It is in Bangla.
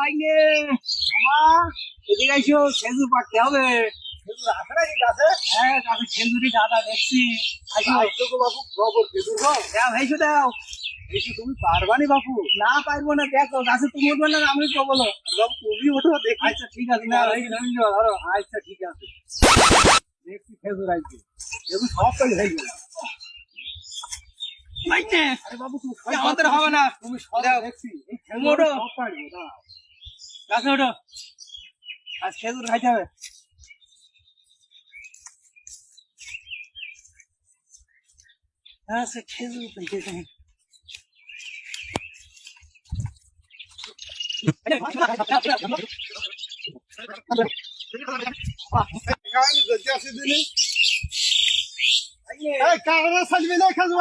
বাইনে মা এদিকে আইসো খেজুর পাড়তে হবে। খেজুর আছে নাকি গাছে? হ্যাঁ গাছে খেজুরি দাদা দেখছি। আইসো তো বাবু খবর খেজুর দাও ভাইসো দাও। বেশি তুমি পারবানি বাবু? না পারবো না, দেখো গাছে তুমি উঠবে না আমি তো বলো বাবু তুমি ওঠো দেখি। আচ্ছা ঠিক আছে না ধরো। আচ্ছা ঠিক আছে দেখছি খেজুর আইছে খেজুর সব পেলে হয়ে গেল। আরে বাবু তুমি আমাদের হবে না, তুমি দেখছি এই খেজুর সব পারবে না। গাছে ওঠো, আজ খেজুর খাইতে হবে। আচ্ছা খেজুর খাইতে হবে। কারা সাজবে না খেজুর